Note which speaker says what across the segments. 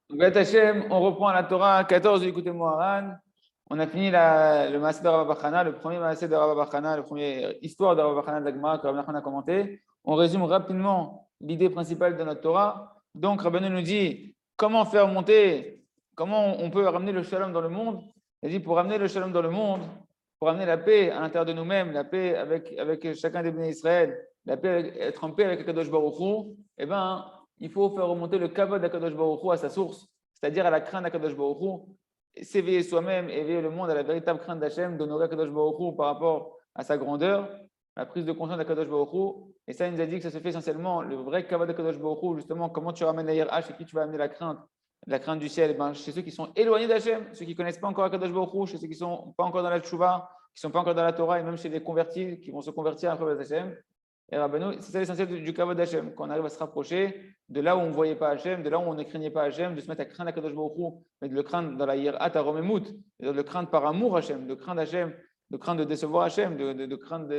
Speaker 1: Beth Hashem, on reprend la Torah 14 du Likutei Moharan. On a fini le Maaseh de Rav Bachana, le premier Maaseh de Rav Bachana, la première histoire de Rav Bachana de la Gemara que Rav Nachman a commenté. On résume rapidement l'idée principale de notre Torah. Donc, Rabbeinu nous dit comment faire monter, comment on peut ramener le shalom dans le monde. Il dit pour ramener le shalom dans le monde, pour ramener la paix à l'intérieur de nous-mêmes, la paix avec chacun des bénis Israël, la paix, être en paix avec Kadosh Baruch Hu, eh ben, il faut faire remonter le kavod d'Akadosh Baruch Hu à sa source, c'est-à-dire à la crainte d'Akadosh Baruch Hu, s'éveiller soi-même, éveiller le monde à la véritable crainte d'Hachem, d'honorer Akadosh Baruch Hu par rapport à sa grandeur, la prise de conscience d'Akadosh Baruch Hu. Et ça, il nous a dit que ça se fait essentiellement, le vrai kavod d'Akadosh Baruch Hu, justement, comment tu ramènes la hiérarchie, chez qui tu vas amener la crainte du ciel, ben, chez ceux qui sont éloignés d'Hachem, ceux qui ne connaissent pas encore Akadosh Baruch Hu, chez ceux qui ne sont pas encore dans la tchouva, qui ne sont pas encore dans la Torah, et même chez les convertis qui vont se convertir après Hachem. Et Rabbeinu, c'est ça l'essentiel du kavod d'Hachem, qu'on arrive à se rapprocher de là où on ne voyait pas Hachem, de là où on ne craignait pas Hachem, de se mettre à craindre Akadosh Baruch Hu, mais de le craindre dans la hiérat à Romemut, de le craindre par amour Hachem, de craindre Hachem, de craindre de décevoir Hachem, de craindre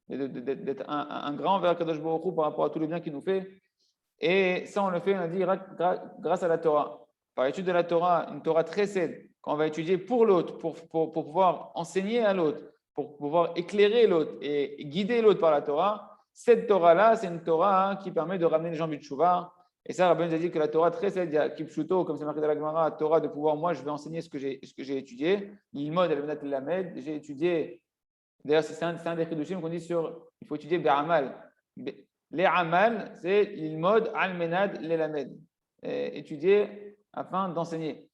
Speaker 1: d'être un grand envers Akadosh Baruch Hu par rapport à tout le bien qu'il nous fait. Et ça, on le fait, on a dit, grâce à la Torah. Par l'étude de la Torah, une Torah très saine, qu'on va étudier pour l'autre, pour pouvoir enseigner à l'autre, pour pouvoir éclairer l'autre et guider l'autre par la Torah. Cette Torah-là, c'est une Torah qui permet de ramener les gens du Tchouva. Et ça, Rabbi nous a dit que la Torah très saine, il y a Kipshuto, comme c'est marqué dans la Gemara, Torah de pouvoir, moi, je vais enseigner ce que j'ai étudié. L'ilmod, el-benat el-lamed, j'ai étudié. D'ailleurs, c'est un des chidushim qu'on dit sur, il faut étudier Be'amal. Les amal, c'est l'ilmod al-menad l'elamed. Étudier afin d'enseigner.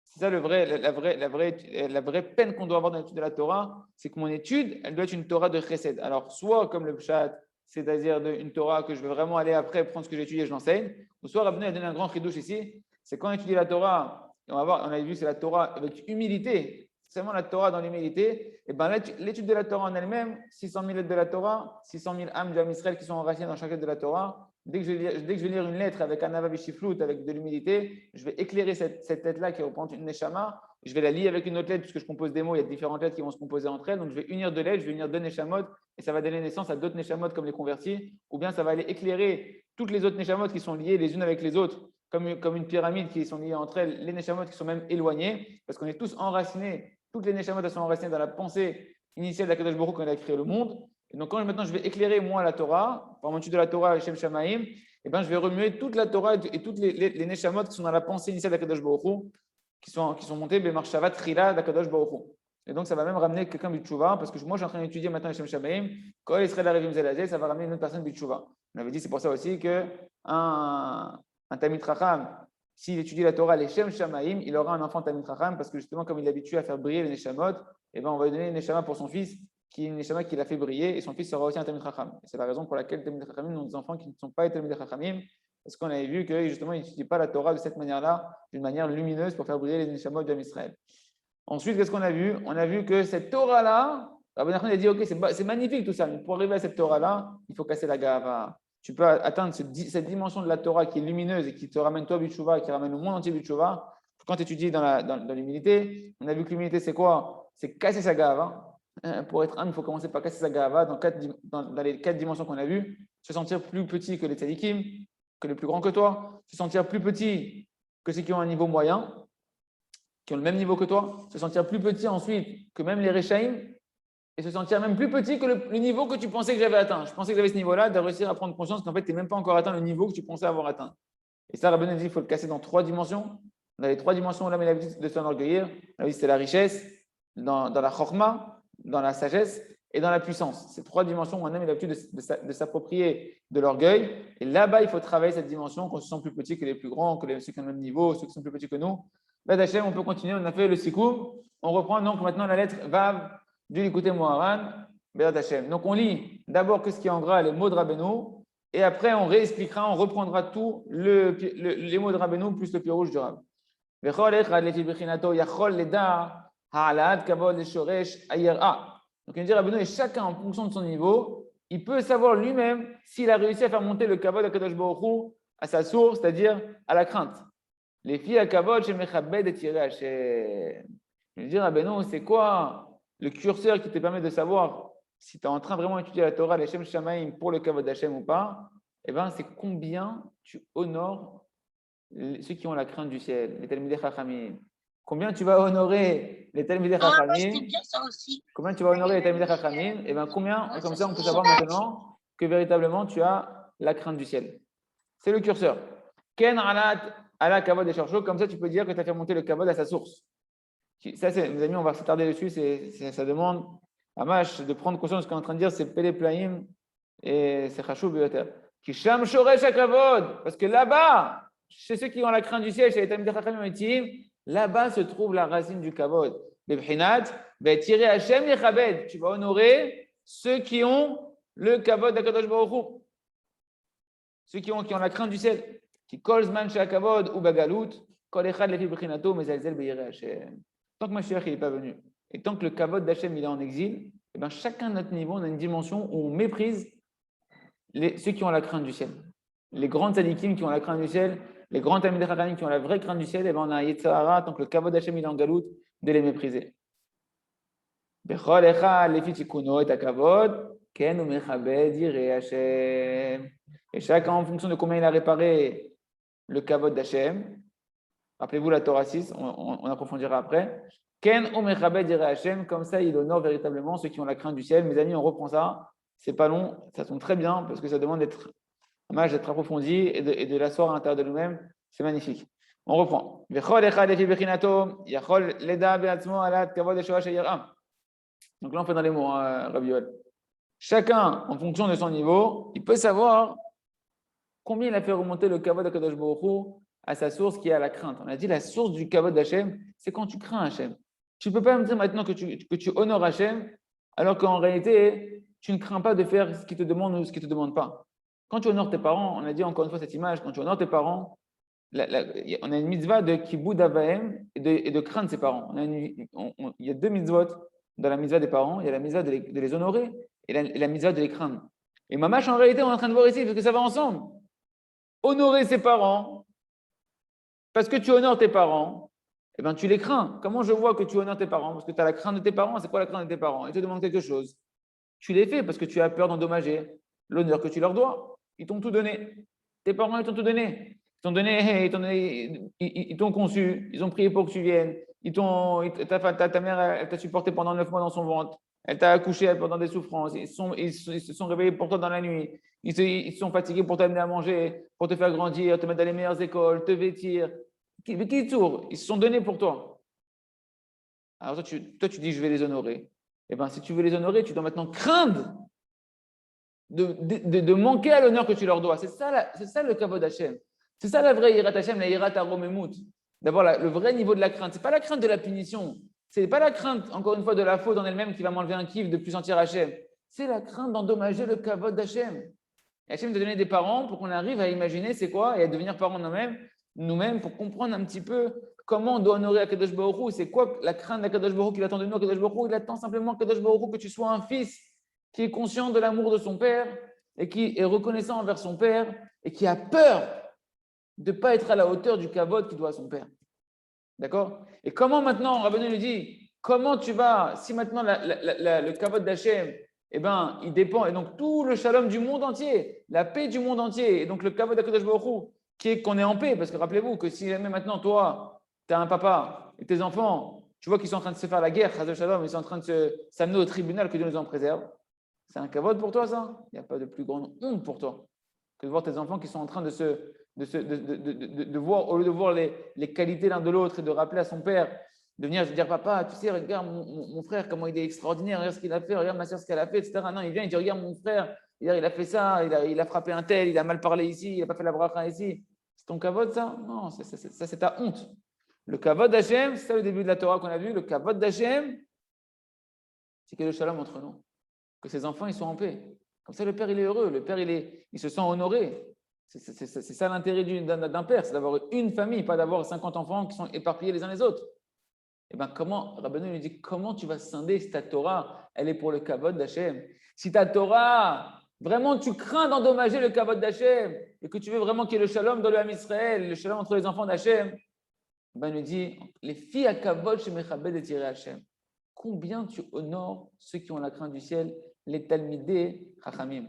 Speaker 1: C'est ça la vraie peine qu'on doit avoir dans l'étude de la Torah, c'est que mon étude, elle doit être une Torah de chesed. Alors, soit comme le Pshat, c'est-à-dire une Torah que je vais vraiment aller après prendre ce que j'ai étudié et je l'enseigne, ou soit Rabbeinu a donné un grand chidouche ici, c'est quand on étudie la Torah, et on a vu c'est la Torah avec humilité, seulement la Torah dans l'humilité, et ben l'étude de la Torah en elle-même, 600 000 lettres de la Torah, 600 000 âmes d'Am Israël qui sont enracinées dans chaque lettre de la Torah. Dès que je vais lire une lettre avec un avavishiflout, avec de l'humilité, je vais éclairer cette lettre-là qui représente une neshama. Je vais la lier avec une autre lettre, puisque je compose des mots, il y a différentes lettres qui vont se composer entre elles. Donc, je vais unir deux lettres, je vais unir deux neshamot, et ça va donner naissance à d'autres neshamot comme les convertis, ou bien ça va aller éclairer toutes les autres neshamot qui sont liées les unes avec les autres, comme une pyramide qui sont liées entre elles, les neshamot qui sont même éloignées, parce qu'on est tous enracinés, toutes les neshamot elles sont enracinées dans la pensée initiale d'Akadosh Baruch Hu quand il a créé le monde. Et donc, quand maintenant je vais éclairer moi la Torah, par mon étude de la Torah, Shem Shamaim, je vais remuer toute la Torah et toutes les neshamot qui sont dans la pensée initiale d'Akadosh Baruch Hu, qui sont montées Be'marshavat Trila d'Akadosh Baruch Hu. Et donc, ça va même ramener quelqu'un du Tchouva, parce que moi, je suis en train d'étudier maintenant Shem Shamaim, quand il serait l'arrivée Zelazé, ça va ramener une autre personne du Tchouva. On avait dit, c'est pour ça aussi qu'un Tamid Chacham, s'il étudie la Torah, les Shem Shamaim, il aura un enfant Tamid Chacham, parce que justement, comme il est habitué à faire briller les neshamot, on va lui donner une neshama pour son fils, qui est une neshama qui l'a fait briller, et son fils sera aussi un Tamid Chacham. C'est la raison pour laquelle les Tamid Chachamim ont des enfants qui ne sont pas les Tamid Chachamim, parce qu'on avait vu que justement, ils n'étudient pas la Torah de cette manière-là, d'une manière lumineuse pour faire briller les neshamot d'Am Israël. Ensuite, qu'est-ce qu'on a vu? On a vu que cette Torah-là, Rabbi Nachman a dit, ok, c'est magnifique tout ça, mais pour arriver à cette Torah-là, il faut casser la gava. Tu peux atteindre cette dimension de la Torah qui est lumineuse et qui te ramène toi B'tchouva, qui ramène le monde entier B'tchouva. Quand tu étudies dans l'humilité, on a vu que l'humilité, c'est quoi? C'est casser sa gava. Pour être âme, il faut commencer par casser sa gava dans les 4 dimensions qu'on a vues. Se sentir plus petit que les tzadikim, que les plus grands que toi. Se sentir plus petit que ceux qui ont un niveau moyen, qui ont le même niveau que toi. Se sentir plus petit ensuite que même les Rechaim. Et se sentir même plus petit que le niveau que tu pensais que j'avais atteint. Je pensais que j'avais ce niveau-là, de réussir à prendre conscience qu'en fait, tu n'es même pas encore atteint le niveau que tu pensais avoir atteint. Et ça, Rabbeinu dit qu'il faut le casser dans 3 dimensions. Dans les 3 dimensions où l'homme a l'habitude de s'enorgueillir, c'est la richesse, dans la chorma, dans la sagesse et dans la puissance. Ces 3 dimensions où un homme a l'habitude de s'approprier de l'orgueil. Et là-bas, il faut travailler cette dimension qu'on se sent plus petit que les plus grands, que ceux qui ont le même niveau, ceux qui sont plus petits que nous. Ben Hachem, on peut continuer. On a fait le sikoum. On reprend donc maintenant la lettre Vav du Likutei Moharan. Ben Hachem. Donc on lit d'abord que ce qui est en gras, les mots de Rabbeinu. Et après, on réexpliquera, on reprendra tout les mots de Rabbeinu plus le pied rouge du Rav. Donc, il dit Rabbeinu, et chacun en fonction de son niveau, il peut savoir lui-même s'il a réussi à faire monter le kavod d'Akadosh Baruch Hu à sa source, c'est-à-dire à la crainte. Les filles à kavod, chez Mechabed et Tiré Hashem. Je veux dire, Rabbeinu, c'est quoi le curseur qui te permet de savoir si tu es en train vraiment d'étudier la Torah, les Shem Shamaim pour le kavod d'Hashem ou pas? Eh bien, c'est combien tu honores ceux qui ont la crainte du ciel, les Talmidei Chachamim. Combien tu vas honorer les Talmidei
Speaker 2: Ah,
Speaker 1: Chachamim?
Speaker 2: c'était bien ça aussi.
Speaker 1: Combien tu vas honorer les Talmidei Chachamim? Et bien combien, comme ça on peut savoir maintenant que véritablement tu as la crainte du ciel. C'est le curseur. Ken ala kavod des chercheurs, comme ça tu peux dire que tu as fait monter le kavod à sa source. Ça, mes amis, on va s'attarder dessus, ça demande à Mash de prendre conscience de ce qu'on est en train de dire, c'est Pele Plaim et c'est Chachou Bioter. Qui sham shoresh kavod, parce que là-bas, chez ceux qui ont la crainte du ciel, chez les Talmidei Chachamim Etim, là-bas se trouve la racine du kavod. Bebchinat, ve'tirei Hashem yechabed. Tu vas honorer ceux qui ont le kavod d'Akadosh Baruch Hu. Ceux qui ont la crainte du ciel. Qui kol zman she'akavod ou bagalut, kol echad lefi bechinato mezalzel be'yirei Hashem. Tant que Mashiach n'est pas venu, et tant que le kavod d'Hachem il est en exil, eh bien, chacun de notre niveau, on a une dimension où on méprise ceux qui ont la crainte du ciel. Les grands tzadikim qui ont la crainte du ciel, les grands Talmidei Chachamim qui ont la vraie crainte du ciel, eh bien, on a un Yetzirah, tant que le kavod d'Hachem il est en galoute, de les mépriser. Bechol echad lefi tikuno et akavod, ken umechabed yirei Hashem. Et chacun en fonction de combien il a réparé le kavod d'Hachem. Rappelez-vous la Torah 6, on approfondira après. Ken umechabed yirei Hashem, comme ça il honore véritablement ceux qui ont la crainte du ciel. Mes amis, on reprend ça. C'est pas long, ça tombe très bien parce que ça demande d'être approfondi et de l'asseoir à l'intérieur de nous-mêmes. C'est magnifique. On reprend. Donc là, on fait dans les mots, Rabbi Yoel. Chacun, en fonction de son niveau, il peut savoir combien il a fait remonter le kavod d'Akadosh Baruch Hu à sa source qui est à la crainte. On a dit la source du kavod d'Hachem, c'est quand tu crains Hachem. Tu ne peux pas me dire maintenant que tu honores Hachem, alors qu'en réalité, tu ne crains pas de faire ce qu'il te demande ou ce qu'il ne te demande pas. Quand tu honores tes parents, on a dit encore une fois cette image, quand tu honores tes parents, on a une mitzvah de kiboud avahem et de craindre ses parents. Il y a deux mitzvot dans la mitzvah des parents, il y a la mitzvah de les honorer et la mitzvah de les craindre. Et mamash, en réalité, on est en train de voir ici, parce que ça va ensemble. Honorer ses parents, parce que tu honores tes parents, eh ben, tu les crains. Comment je vois que tu honores tes parents? Parce que tu as la crainte de tes parents. C'est quoi la crainte de tes parents? Ils te demandent quelque chose. Tu les fais parce que tu as peur d'endommager l'honneur que tu leur dois. Ils t'ont tout donné. Tes parents, ils t'ont tout donné. Ils t'ont conçu. Ils ont prié pour que tu viennes. Ta mère, elle t'a supporté pendant 9 mois dans son ventre. Elle t'a accouché pendant des souffrances. Ils se sont réveillés pour toi dans la nuit. Ils se sont fatigués pour t'amener à manger, pour te faire grandir, te mettre dans les meilleures écoles, te vêtir. Ils se sont donnés pour toi. Alors toi, tu dis, je vais les honorer. Eh bien, si tu veux les honorer, tu dois maintenant craindre de manquer à l'honneur que tu leur dois. C'est ça le kavod Hashem. C'est ça la vraie Yirat Hashem, la Yirat Aromemut. D'abord, le vrai niveau de la crainte. Ce n'est pas la crainte de la punition. Ce n'est pas la crainte, encore une fois, de la faute en elle-même qui va m'enlever un kiff de plus sentir Hashem. C'est la crainte d'endommager le kavod d'Hachem. Et Hachem te donner des parents pour qu'on arrive à imaginer c'est quoi et à devenir parents nous-mêmes pour comprendre un petit peu comment on doit honorer Akadosh Baruch Hu. C'est quoi la crainte d'Akadosh Baruch Hu qu'il attend de nous? Akadosh Baruch Hu, il attend simplement Akadosh Baruch Hu que tu sois un fils qui est conscient de l'amour de son père et qui est reconnaissant envers son père et qui a peur de ne pas être à la hauteur du kavod qu'il doit à son père. D'accord? Et comment maintenant, Rabbeinu nous dit, comment tu vas, si maintenant le kavod d'Hachem, eh ben, il dépend, et donc tout le shalom du monde entier, la paix du monde entier, et donc le kavod d'Akadosh Baruch Hu, qui est qu'on est en paix, parce que rappelez-vous que si jamais maintenant toi, tu as un papa et tes enfants, tu vois qu'ils sont en train de se faire la guerre, Chaz Shalom, ils sont en train de s'amener au tribunal, que Dieu nous en préserve, c'est un kavod pour toi ça? Il n'y a pas de plus grande honte pour toi que de voir tes enfants qui sont en train de voir, au lieu de voir les qualités l'un de l'autre et de rappeler à son père, de venir dire papa, tu sais, regarde mon frère, comment il est extraordinaire, regarde ce qu'il a fait, regarde ma soeur ce qu'elle a fait, etc. Non, il vient, il dit regarde mon frère, il a fait ça, il a frappé un tel, il a mal parlé ici, il n'a pas fait la bracha ici. C'est ton kavod ça? Non, ça c'est ta honte. Le kavod d'Hachem, c'est ça le début de la Torah qu'on a vu, le kavod d'Hachem, c'est qu'il y a le shalom entre nous, que ses enfants ils soient en paix. Comme ça, le père, il est heureux. Le père, il se sent honoré. C'est ça l'intérêt d'un père, c'est d'avoir une famille, pas d'avoir 50 enfants qui sont éparpillés les uns les autres. Et bien, Rabbeinu lui dit, comment tu vas scinder si ta Torah, elle est pour le kavod d'Hachem? Si ta Torah, vraiment, tu crains d'endommager le kavod d'Hachem et que tu veux vraiment qu'il y ait le shalom dans le Ham Israël, le shalom entre les enfants d'Hachem, il lui dit, les filles à kavod chez Mechabed et Tirei Hachem. Combien tu honores ceux qui ont la crainte du ciel, les Talmidei Chachamim.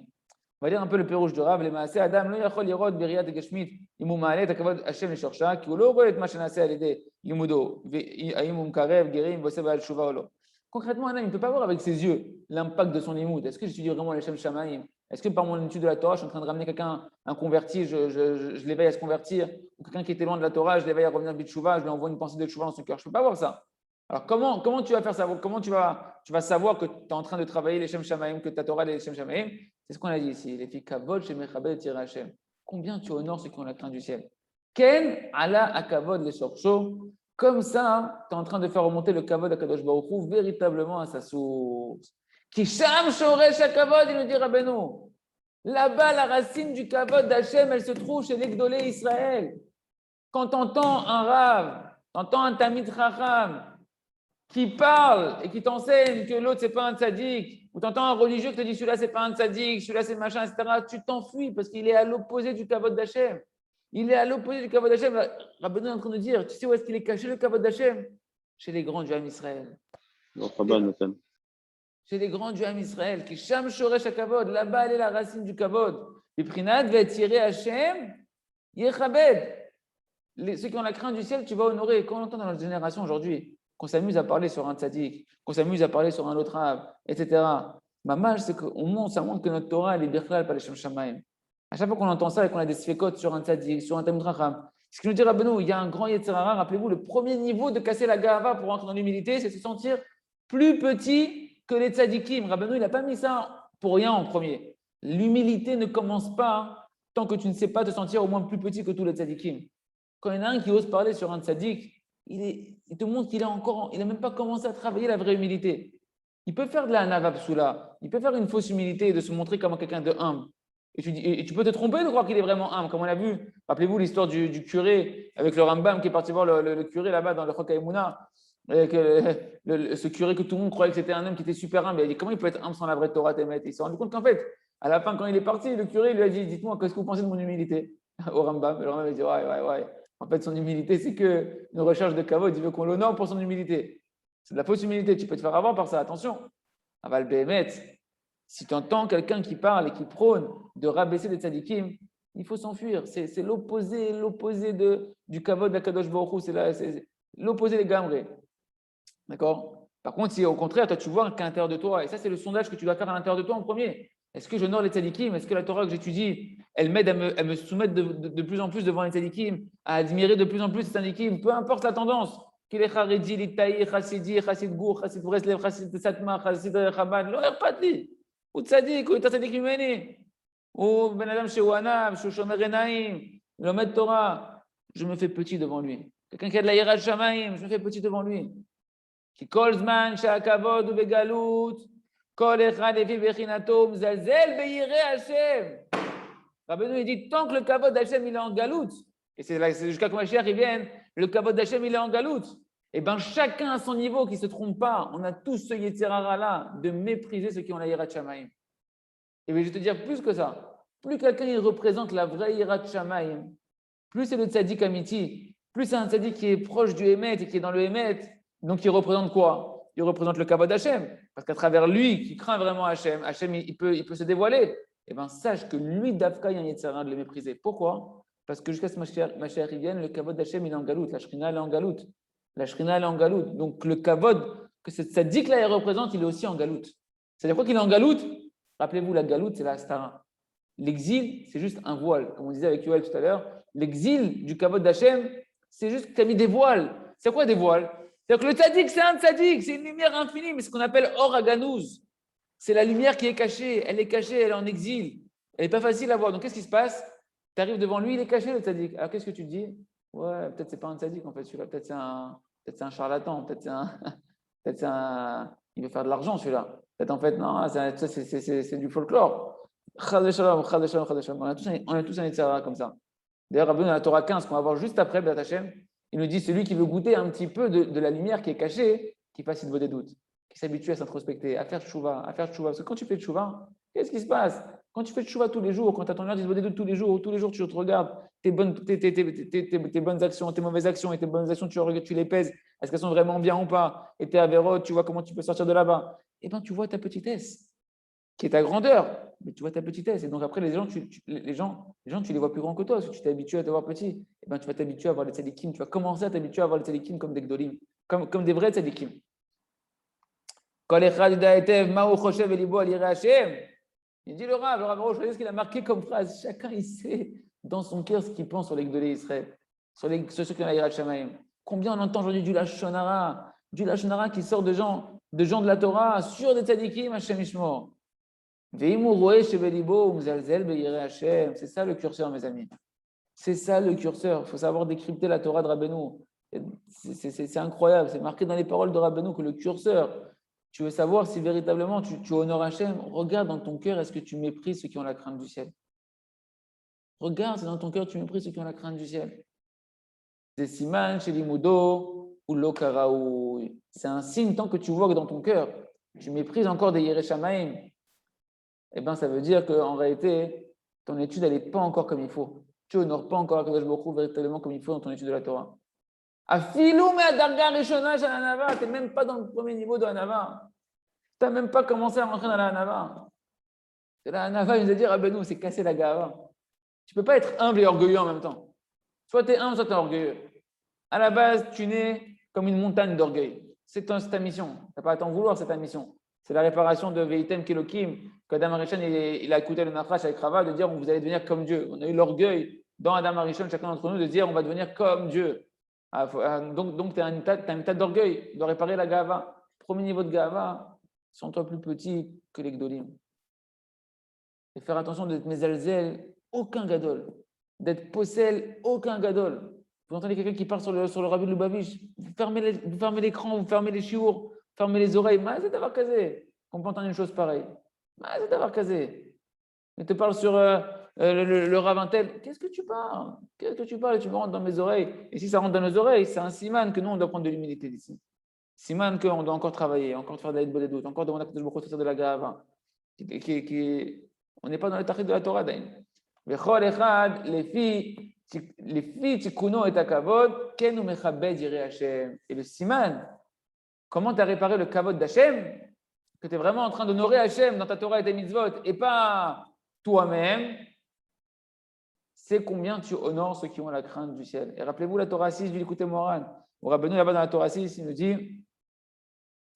Speaker 1: On va lire un peu le pérouge de Rav, les Maaseh Adam, lo yachol yirod biriat geshmit, אם הוא מעלה את הכבוד השם לשורשה, כי הוא לא רואה את מה שנעשה על ידי לימודו, והאם הוא מקרב גרים ועושה בעל תשובה או לא. Concrètement, un homme, il ne peut pas voir avec ses yeux l'impact de son limoud. Est-ce que j'étudie vraiment les Shem Shamaim? Est-ce que par mon étude de la Torah, je suis en train de ramener quelqu'un, un converti, je l'éveille à se convertir, ou quelqu'un qui était loin de la Torah, je l'éveille à revenir de Tchouva, je lui envoie une pensée de Tchouva dans son cœur. Je ne peux pas voir ça. Alors comment tu vas faire ça? Comment tu vas savoir que tu es en train de travailler les Shem Shamaim, que ta Torah les Shem Shamaim? C'est ce qu'on a dit ici. Les filles Kavod, Shem Echabed, Tirei Hashem. Combien tu honores ceux qui ont la crainte du ciel? Ken ala akavod les sorcho. Comme ça, tu es en train de faire remonter le kavod à Kadosh Baruch Hu véritablement à sa source. Kisham shoresh akavod, il nous dit Rabbeinu. Là-bas, la racine du kavod d'Hachem, elle se trouve chez les Gdolé Israël. Quand tu entends un Rav, tu entends un Tamid Chacham qui parle et qui t'enseigne que l'autre, ce n'est pas un tzaddik, ou tu entends un religieux qui te dit celui-là, ce n'est pas un tzaddik, celui-là, c'est machin, etc., tu t'enfuis parce qu'il est à l'opposé du kavod d'Hachem. Il est à l'opposé du kavod d'Hachem. Rabbeinu est en train de dire, tu sais où est-ce qu'il est caché le kavod d'Hachem? Chez les grands du Ham Israël. Chez les grands du Ham Israël, qui sham shoresh hakavod, là-bas, elle est la racine du kavod. Biprinat ve'tirei Hachem yechabed. Ceux qui ont la crainte du ciel, tu vas honorer. Quand on entend dans notre génération aujourd'hui, qu'on s'amuse à parler sur un tzaddik, qu'on s'amuse à parler sur un autre rave, etc. Mamage, c'est qu'on montre, ça montre que notre Torah, elle est birklal, pas les Shem Shamaim. À chaque fois qu'on entend ça et qu'on a des sfekot sur un tzaddik, sur un Talmud Chacham, ce qui nous dit Rabbeinu, il y a un grand Yetzer Hara, rappelez-vous, le premier niveau de casser la gava pour entrer dans l'humilité, c'est de se sentir plus petit que les tzaddikim. Rabbeinu, il n'a pas mis ça pour rien en premier. L'humilité ne commence pas tant que tu ne sais pas te sentir au moins plus petit que tous les tzaddikim. Quand il y en a un qui ose parler sur un tzaddik, il te montre qu'il n'a même pas commencé à travailler la vraie humilité. Il peut faire de la hanava psoula, il peut faire une fausse humilité et de se montrer comme quelqu'un de humble. Et tu peux te tromper de croire qu'il est vraiment humble, comme on l'a vu. Rappelez-vous l'histoire du curé avec le Rambam qui est parti voir le curé là-bas dans le Chok HaEmuna. Ce curé que tout le monde croyait que c'était un homme qui était super humble. Il a dit comment il peut être humble sans la vraie Torah Temet? Il s'est rendu compte qu'en fait, à la fin, quand il est parti, le curé lui a dit dites-moi, qu'est-ce que vous pensez de mon humilité au Rambam? Et le Rambam a dit ouais. En fait, son humilité, c'est qu'une recherche de kavod. Il veut qu'on l'honore pour son humilité. C'est de la fausse humilité. Tu peux te faire avoir par ça. Attention. Aval Behemet. Si tu entends quelqu'un qui parle et qui prône de rabaisser des tzadikim, il faut s'enfuir. C'est l'opposé du kavod d'Akadosh Baruch Hu. C'est l'opposé des gamrés. D'accord? Par contre, si au contraire, toi, tu vois qu'à l'intérieur de toi, et ça, c'est le sondage que tu dois faire à l'intérieur de toi en premier. Est-ce que j'honore les tzadikim? Est-ce que la Torah que j'étudie, elle m'aide à me soumettre de plus en plus devant les tzadikim, à admirer de plus en plus les tzadikim, peu importe la tendance, qu'il est Haredi, Litaï, Chassidi, Chassid Gour, Chassid Breslev, Chassid Satma, Chassid Chabad, לא אכפת לי. הוא צדיק, הוא יותר צדיק ממני. הוא בן אדם שהוא ענב, שהוא שומר עיניים, לומד תורה. Je me fais petit devant lui. Quelqu'un qui a de la hiérarchie Shamaim, je me fais petit devant lui. כי כל זמן שהכבוד הוא בגלות, כל אחד לפי בחינתו מזלזל בירא השם. Rabbeinu, il dit, tant que le kavod d'Hachem, il est en galoute, et c'est jusqu'à que Mashiach il vienne, le kavod d'Hachem, il est en galoute, et bien chacun à son niveau, qui ne se trompe pas, on a tous ce Yetzer Hara-là de mépriser ceux qui ont la Yirat Shamayim. Et bien, je vais te dire plus que ça. Plus quelqu'un il représente la vraie Yirat Shamayim, plus c'est le tzaddik amiti, plus c'est un tzaddik qui est proche du Emet et qui est dans le Emet, donc il représente quoi? Il représente le kavod d'Hachem, parce qu'à travers lui, qui craint vraiment Hachem, Hachem il peut se dévoiler. Eh bien, sache que lui, Dafka, il y a un Yetzer Hara de le mépriser. Pourquoi? Parce que jusqu'à ce que Mashiach vienne, le kavod d'Hachem, il est en galoute. La Shrina, elle est en galoute. La Shrina, elle est en galoute. Donc, le kavod que cette tzaddik-là, elle représente, il est aussi en galoute. C'est-à-dire quoi qu'il est en galoute? Rappelez-vous, la galoute, c'est la Astara. L'exil, c'est juste un voile. Comme on disait avec Yoel tout à l'heure, l'exil du kavod d'Hachem, c'est juste que tu as mis des voiles. C'est quoi des voiles? C'est-à-dire que le tzaddik, c'est un tzaddik, c'est une lumière infinie, mais c'est ce qu'on appelle Or Aganouz. C'est la lumière qui est cachée, elle est en exil. Elle n'est pas facile à voir. Donc, qu'est-ce qui se passe? Tu arrives devant lui, il est caché, le tzaddik. Alors, qu'est-ce que tu te dis? Ouais, peut-être c'est pas un tzaddik, en fait, celui-là. Peut-être c'est un charlatan. Il veut faire de l'argent, celui-là. Peut-être, en fait, non, c'est du folklore. On a tous un Yetzer Hara comme ça. D'ailleurs, Rabbeinu, dans la Torah 15, qu'on va voir juste après, B'at Hashem, il nous dit celui qui veut goûter un petit peu de la lumière qui est cachée, qui fasse une voix des doutes, qui s'habitue à s'introspecter, à faire tchouva. Parce que quand tu fais tchouva, qu'est-ce qui se passe? Quand tu fais tchouva tous les jours, quand tu as ton heure de voix des doutes tous les jours tu te regardes tes bonnes actions, tes mauvaises actions et tes bonnes actions, tu les pèses, est-ce qu'elles sont vraiment bien ou pas? Et tes avérotes, tu vois comment tu peux sortir de là-bas. Eh bien, tu vois ta petitesse. qui est ta grandeur, mais tu vois ta petitesse. Et donc après, les gens, tu les vois plus grands que toi, parce que tu t'es habitué à te voir petit. Et ben, tu vas t'habituer à voir les tzadikim. Tu vas commencer à t'habituer à voir les tzadikim comme des gdolim, comme des vrais tzadikim. Il dit le Rav Roche, regardez ce qu'il a marqué comme phrase. Chacun, il sait dans son cœur ce qu'il pense sur les gdolés Israël, sur ceux qui ont la Yirat Shamayim. Combien on entend aujourd'hui du Lashon Hara qui sort de gens de la Torah sur des tzadikim, Hashem Yishmor. C'est ça le curseur, mes amis. C'est ça le curseur. Il faut savoir décrypter la Torah de Rabbeinu. C'est incroyable. C'est marqué dans les paroles de Rabbeinu que le curseur, tu veux savoir si véritablement tu honores Hachem, regarde dans ton cœur, est-ce que tu méprises ceux qui ont la crainte du ciel? Regarde si dans ton cœur tu méprises ceux qui ont la crainte du ciel. C'est Siman, Shelimudo ou Lokaraou. C'est un signe tant que tu vois que dans ton cœur, tu méprises encore des Yireh Shamayim. Eh bien, ça veut dire qu'en réalité, ton étude, elle n'est pas encore comme il faut. Tu n'honores pas encore Akadosh Baruch Hu véritablement comme il faut dans ton étude de la Torah. Afilou me adarga rishona shel hanava, tu n'es même pas dans le premier niveau de hanava. Tu n'as même pas commencé à rentrer dans la hanava. La hanava, il nous a dit, Rabbeinu, c'est casser la gava. Tu ne peux pas être humble et orgueilleux en même temps. Soit tu es humble, soit tu es orgueilleux. À la base, tu nais comme une montagne d'orgueil. C'est ta mission. Tu n'as pas à t'en vouloir, c'est ta mission. C'est la réparation de Veitem Kelokim, que Adam Arishon il a écouté le Nachash avec Rava de dire vous allez devenir comme Dieu. On a eu l'orgueil dans Adam Arishon, chacun d'entre nous, de dire on va devenir comme Dieu. Donc tu as un tas d'orgueil, de réparer la Gava. Premier niveau de Gava, sens-toi plus petit que les Gdolim. Et faire attention d'être Mezalzel, aucun Gadol. D'être Possel, aucun Gadol. Vous entendez quelqu'un qui parle sur le Rabbi de Lubavitch, vous fermez l'écran, vous fermez les chiours, fermez les oreilles. C'est d'avoir casé. On peut entendre une chose pareille. C'est d'avoir casé. Il te parle sur le Ravintel. Qu'est-ce que tu parles? Qu'est-ce que tu parles? Et tu me rentres dans mes oreilles. Et si ça rentre dans nos oreilles, c'est un siman que nous, on doit prendre de l'humilité d'ici. Siman qu'on doit encore travailler, encore faire de l'aide des doutes, encore demander à Kadosh Baruch Hu de la Gava. On n'est pas dans le tachit de la Torah, d'ailleurs. Les filles. Tikkuno et Takavod, Kenu Mechabed Yireh Hashem. Et le Siman, comment tu as réparé le Kavod d'Hashem? Que tu es vraiment en train d'honorer Hashem dans ta Torah et tes mitzvot, et pas toi-même. C'est combien tu honores ceux qui ont la crainte du ciel. Et rappelez-vous la Torah 6 du Likutei Moharan. Au Rabbeinu là-bas dans la Torah 6, il nous dit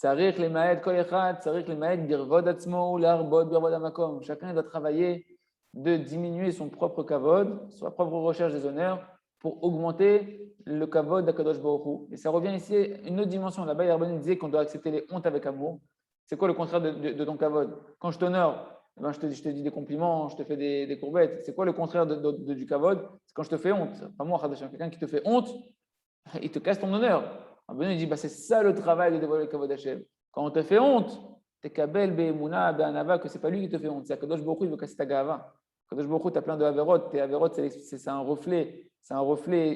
Speaker 1: Tzarich lemaed kol echad, tzarich lemaed birvod atzmo, larbod birvod amakom. Chacun doit travailler de diminuer son propre kavod, sa propre recherche des honneurs, pour augmenter le kavod d'Akadosh Baruch Hu. Et ça revient ici à une autre dimension. Là-bas, Rabbeinu disait qu'on doit accepter les hontes avec amour. C'est quoi le contraire de ton kavod? Quand je t'honore, je te dis des compliments, je te fais des courbettes. C'est quoi le contraire du kavod? C'est quand je te fais honte. Pas moi, quelqu'un qui te fait honte, il te casse ton honneur. Rabbeinu dit, c'est ça le travail de dévoiler le kavod d'Hashem. Quand on te fait honte, t'es kabel, be'emuna, be'anava, que c'est pas lui qui te fait honte. C'est Akadosh Baruch Hu, il veut casser ta gava. Akadosh Baruch Hu, tu as plein de averot. Tes averot, c'est un reflet,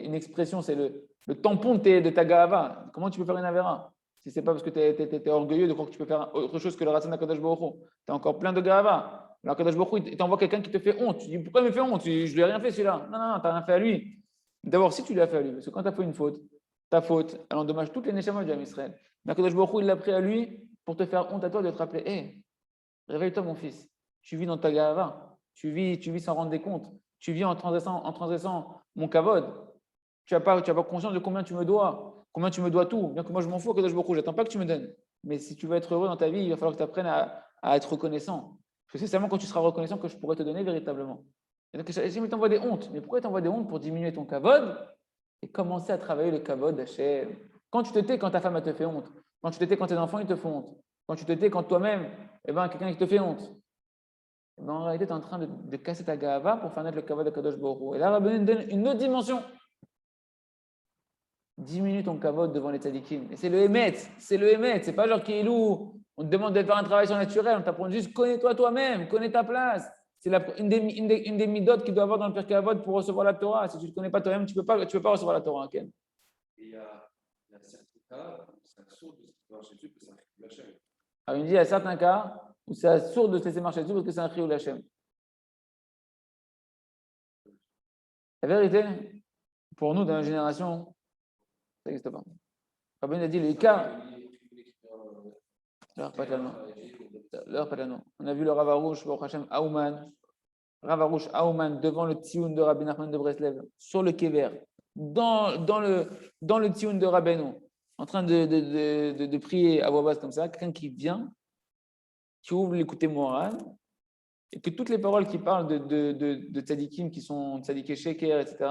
Speaker 1: une expression, c'est le tampon de ta gava. Comment tu peux faire une avera? Si c'est pas parce que tu es orgueilleux de croire que tu peux faire autre chose que le racine d'Akadosh Baruch Hu. Tu as encore plein de gava. Alors Akadosh Baruch Hu, il t'envoie quelqu'un qui te fait honte. Tu dis, pourquoi il me fait honte? Je lui ai rien fait celui-là. Non, tu n'as rien fait à lui. D'abord, si tu l'as fait à lui, parce que quand tu as fait une faute, ta faute, elle endommage toutes les neshamot du Ham Israël. Mais Akadosh Baruch Hu, il l'a pris à lui pour te faire honte à toi de te rappeler, hé, réveille-toi mon fils, tu vis dans ta gava, tu vis sans rendre des comptes, tu vis en transgressant mon kavod, tu n'as pas conscience de combien tu me dois tout. Bien que moi je m'en fous, Akadosh Baruch Hu, j'attends pas que tu me donnes. Mais si tu veux être heureux dans ta vie, il va falloir que tu apprennes à être reconnaissant. Parce que c'est seulement quand tu seras reconnaissant que je pourrai te donner véritablement. Et donc, il t'envoie des hontes. Mais pourquoi il t'envoie des hontes? Pour diminuer ton kavod et commencer à travailler le kavod d'Hashem. Quand tu te tais, quand ta femme te fait honte. Quand tu te tais, quand tes enfants ils te font honte. Quand tu te tais, quand toi-même, quelqu'un qui te fait honte. En réalité, tu es en train de casser ta gava pour faire naître le kavod de Kadosh Baruch Hu. Et là, Rabbeinu donne une autre dimension. Diminue ton kavod devant les tzadikim. Et c'est le émet. C'est pas genre qui est loup. On te demande de faire un travail surnaturel. On t'apprend juste connais-toi toi-même, connais ta place. C'est une des midotes qu'il doit avoir dans le Pirkei Avot pour recevoir la Torah. Si tu ne te connais pas toi-même, tu ne peux pas recevoir la Torah. Okay?
Speaker 2: Il y a certains cas où c'est sourd de se marcher dessus parce que c'est un chiyuv Hashem.
Speaker 1: Alors, il dit il y a certains cas où c'est sourd de se laisser marcher dessus parce que c'est un chiyuv Hashem. La vérité, pour nous, dans la génération, ça n'existe pas. Rabbeinu a dit le cas. Alors, pas tellement. On a vu le Rav Arush, Baruch Hashem, Aouman, Rav Arush Aouman devant le Tsioun de Rabbi Nachman de Breslev, sur le Kever, dans le Tsioun de Rabbeinu, en train de prier à voix basse comme ça, quelqu'un qui vient, qui ouvre l'écouter moral, et que toutes les paroles qui parlent de tzadikim, qui sont tzadiké sheker, etc.,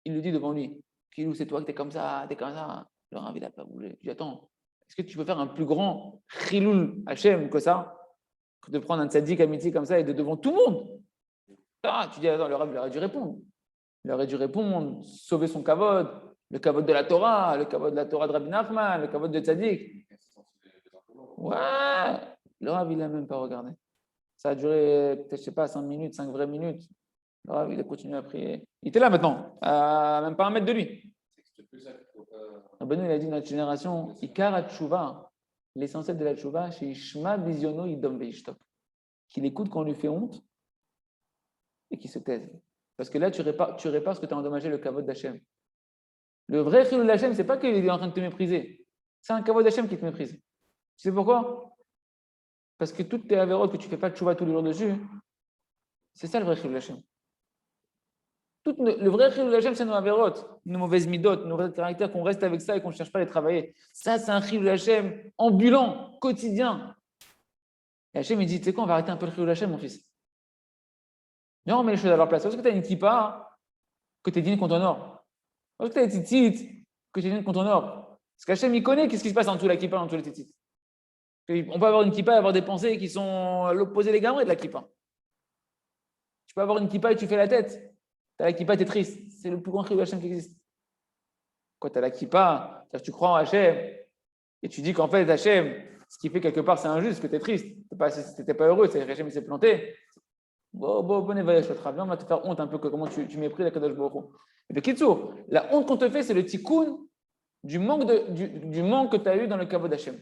Speaker 1: il le dit devant lui. Kilou, c'est toi qui t'es comme ça, t'es comme ça. Le Rav, il n'a pas voulu. Je dis, attends, est-ce que tu peux faire un plus grand chiloul Hachem que ça, que de prendre un tzadik amitié comme ça et de devant tout le monde? Ah, tu dis, attends, le Rav, il aurait dû répondre. Il aurait dû répondre, sauver son kavod, le kavod de la Torah, le kavod de la Torah de Rabbi Nachman, le kavod de tzadik. Ouais, le Rav, il n'a même pas regardé. Ça a duré, peut-être, je ne sais pas, 5 minutes, 5 vraies minutes. Le Rav, il a continué à prier. Il était là maintenant, à même pas 1 mètre de lui. Rabbeinu, il a dit dans notre génération, Ikar Tshuva, l'essentiel de la Tshuva, c'est Ishma Visiono Idom Veishtok. Qu'il écoute quand on lui fait honte et qu'il se taise. Parce que là, tu répares ce que tu as endommagé le kavod d'Hachem. Le vrai chilul d'Hachem, ce n'est pas qu'il est en train de te mépriser. C'est un kavod d'Hachem qui te méprise. Tu sais pourquoi? Parce que toutes tes avérotes que tu ne fais pas de Tshuva tous les jours dessus, c'est ça le vrai chilul d'Hachem. Le vrai chilul d'Hachem, c'est nos avérotes, nos mauvaises midotes, nos mauvais caractères, qu'on reste avec ça et qu'on ne cherche pas à les travailler. Ça, c'est un chilul d'Hachem ambulant, quotidien. Et Hachem, il dit, tu sais quoi, on va arrêter un peu le chilul d'Hachem, mon fils. Viens, on met les choses à leur place. Parce que tu as une kippa, que tu es digne qu'on t'honore. Parce que tu as des titites, que tu es digne qu'on t'honore. Parce qu'Hachem, il connaît qu'est-ce qui se passe en dessous de la kippa, en dessous des titites. On peut avoir une kippa et avoir des pensées qui sont à l'opposé des gamins de la kippa. Tu peux avoir une kippa et tu fais la tête. Tu as la kippa, tu es triste. C'est le plus grand chilul d'Hachem qui existe. Quand tu as la kippa, c'est-à-dire que tu crois en Hachem et tu dis qu'en fait, Hachem, ce qui fait quelque part, c'est injuste, que tu es triste. Tu n'étais pas heureux, c'est Hachem, il s'est planté. Bon éveil, viens, on va te faire honte un peu que comment tu méprises la Kadosh Baruch Hu. Et de Kitsour, la honte qu'on te fait, c'est le tikkun du manque que tu as eu dans le kavod d'Hachem.